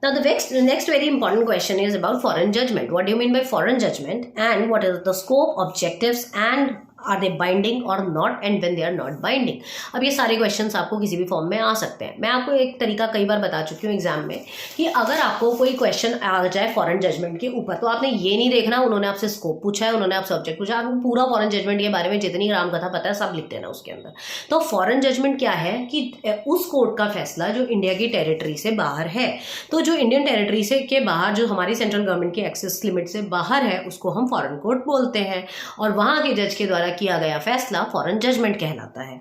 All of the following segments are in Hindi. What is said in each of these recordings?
Now the next very important question is about foreign judgment. What do you mean by foreign judgment, and what is the scope, objectives, and are they binding और not, and when they are not binding. अब ये सारे क्वेश्चंस आपको किसी भी फॉर्म में आ सकते हैं। मैं आपको एक तरीका कई बार बता चुकी हूँ एग्जाम में कि अगर आपको कोई क्वेश्चन आ जाए फॉरेन जजमेंट के ऊपर, तो आपने ये नहीं देखना उन्होंने आपसे स्कोप पूछा है, उन्होंने आपसे ऑब्जेक्ट पूछा, आपको पूरा फॉरेन जजमेंट के बारे में जितनी राम कथा पता है सब लिख देना उसके अंदर। तो फॉरेन जजमेंट क्या है कि उस कोर्ट का फैसला जो इंडिया की टेरिटरी से बाहर है, तो जो इंडियन टेरिटरी से के बाहर, जो हमारी सेंट्रल गवर्नमेंट की एक्सेस लिमिट से बाहर है, उसको हम फॉरेन कोर्ट बोलते हैं, और वहां के जज के द्वारा किया गया फैसला फॉरेन जजमेंट कहलाता है।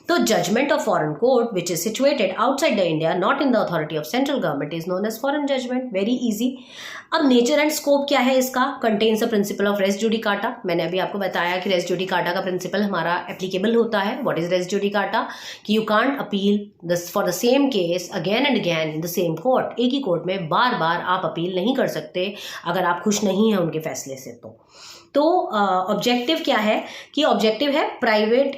तो judgment of foreign court which is situated outside the India, not in the authority of central government, is known as foreign judgment. Very easy. अब नेचर एंड स्कोप क्या है इसका? Contains a principle of res judicata. मैंने अभी आपको बताया कि रेस जुडिकाटा का प्रिंसिपल हमारा एप्लीकेबल होता है। What is res judicata? कि you can't appeal for the same case again and again in the same court. एक ही कोर्ट में बार बार आप अपील नहीं कर सकते अगर आप खुश नहीं हैं उनके फैसले से। तो ऑब्जेक्टिव क्या है? कि ऑब्जेक्टिव है private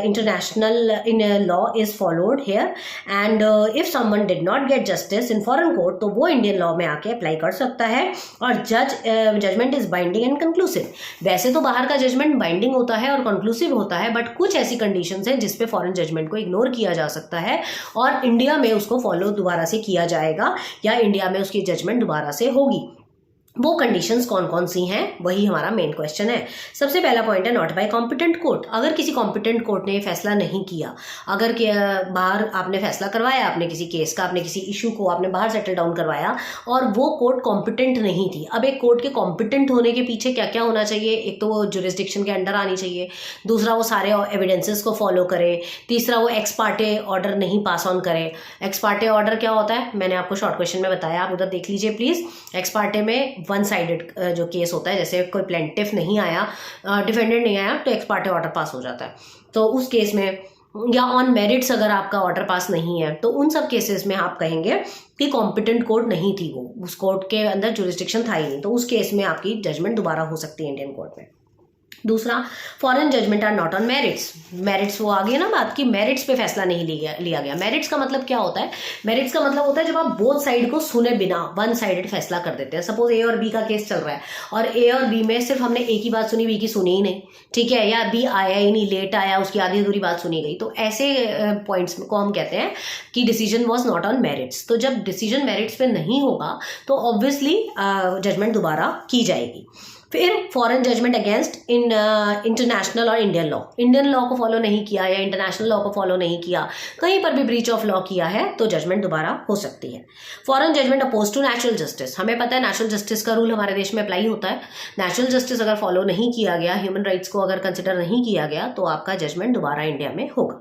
international in law is followed here, and if someone did not get justice in foreign court, तो वो इंडियन लॉ में आके अप्लाई कर सकता है, और judgment is binding and conclusive. वैसे तो बाहर का जजमेंट बाइंडिंग होता है और कंक्लूसिव होता है, बट कुछ ऐसी कंडीशंस हैं जिसपे फॉरेन जजमेंट को इग्नोर किया जा सकता है और इंडिया में उसको फॉलो दोबारा से किया जाएगा, या इंडिया में उसकी जजमेंट दोबारा से होगी। वो कंडीशंस कौन कौन सी हैं, वही हमारा मेन क्वेश्चन है। सबसे पहला पॉइंट है नॉट बाय कॉम्पिटेंट कोर्ट। अगर किसी कॉम्पिटेंट कोर्ट ने फैसला नहीं किया, अगर बाहर आपने फैसला करवाया, आपने किसी केस का, आपने किसी इशू को आपने बाहर सेटल डाउन करवाया और वो कोर्ट कॉम्पिटेंट नहीं थी। अब एक कोर्ट के कॉम्पिटेंट होने के पीछे क्या क्या होना चाहिए? एक तो वो जुरिस्डिक्शन के अंडर आनी चाहिए, दूसरा वो सारे एविडेंसेस को फॉलो करे, तीसरा वो एक्स पार्टे ऑर्डर नहीं पास ऑन करे। एक्स पार्टे ऑर्डर क्या होता है? मैंने आपको शॉर्ट क्वेश्चन में बताया, आप उधर देख लीजिए प्लीज। एक्स पार्टे में वन साइडेड जो केस होता है, जैसे कोई प्लेंटिफ नहीं आया, डिफेंडेंट नहीं आया, तो एक्स पार्टे ऑर्डर पास हो जाता है। तो उस केस में, या ऑन मेरिट्स अगर आपका ऑर्डर पास नहीं है, तो उन सब केसेस में आप कहेंगे कि कॉम्पिटेंट कोर्ट नहीं थी, वो उस कोर्ट के अंदर जुरिस्डिक्शन था ही नहीं, तो उस केस में आपकी जजमेंट दोबारा हो सकती है इंडियन कोर्ट में। दूसरा, foreign judgment are not on merits. Merits वो आ गई ना बात की, मेरिट्स पे फैसला नहीं लिया गया। मेरिट्स का मतलब क्या होता है? मेरिट्स का मतलब होता है जब आप बोथ साइड को सुने बिना वन साइडेड फैसला कर देते हैं। सपोज ए और बी का केस चल रहा है और ए और बी में सिर्फ हमने ए की बात सुनी, बी की सुनी ही नहीं, ठीक है, या बी आया ही नहीं, लेट आया, उसकी आधी अधूरी बात सुनी गई, तो ऐसे पॉइंट्स को हम कहते हैं कि decision was not on merits. तो जब डिसीजन मेरिट्स पे नहीं होगा तो ऑब्वियसली जजमेंट दोबारा की जाएगी। फिर फॉरेन जजमेंट अगेंस्ट इंटरनेशनल और इंडियन लॉ। इंडियन लॉ को फॉलो नहीं किया या इंटरनेशनल लॉ को फॉलो नहीं किया, कहीं पर भी ब्रीच ऑफ लॉ किया है, तो जजमेंट दोबारा हो सकती है। Foreign judgment oppose to natural justice. हमें पता है नेचुरल जस्टिस का रूल हमारे देश में अप्लाई होता है। नेचुरल जस्टिस अगर फॉलो नहीं किया गया, ह्यूमन राइट्स को अगर कंसिडर नहीं किया गया, तो आपका जजमेंट दोबारा इंडिया में होगा।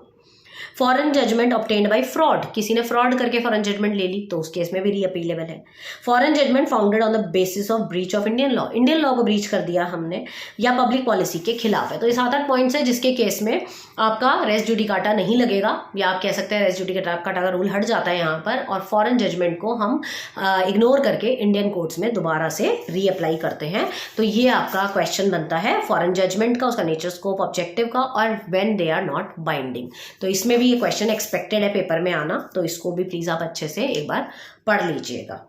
Foreign judgment obtained by fraud. किसी ने फ्रॉड करके फॉरेन जजमेंट ले ली, तो उस केस में भी रीअपीलेबल है। Foreign judgment founded on the basis of breach of Indian law. Indian law को ब्रीच कर दिया हमने, या पब्लिक पॉलिसी के खिलाफ है। तो ये 7-8 पॉइंट्स है जिसके केस में आपका रेस जुडिकाटा नहीं लगेगा, या आप कह सकते हैं रेस जुडिकाटा का रूल हट जाता है यहाँ पर, और फॉरेन जजमेंट को हम इग्नोर करके इंडियन कोर्ट्स में दोबारा से रीअप्लाई करते हैं। तो ये आपका क्वेश्चन बनता है फॉरेन जजमेंट का, उसका नेचर, स्कोप, ऑब्जेक्टिव का, और when they are not binding. तो इसमें भी ये क्वेश्चन एक्सपेक्टेड है पेपर में आना, तो इसको भी प्लीज आप अच्छे से एक बार पढ़ लीजिएगा।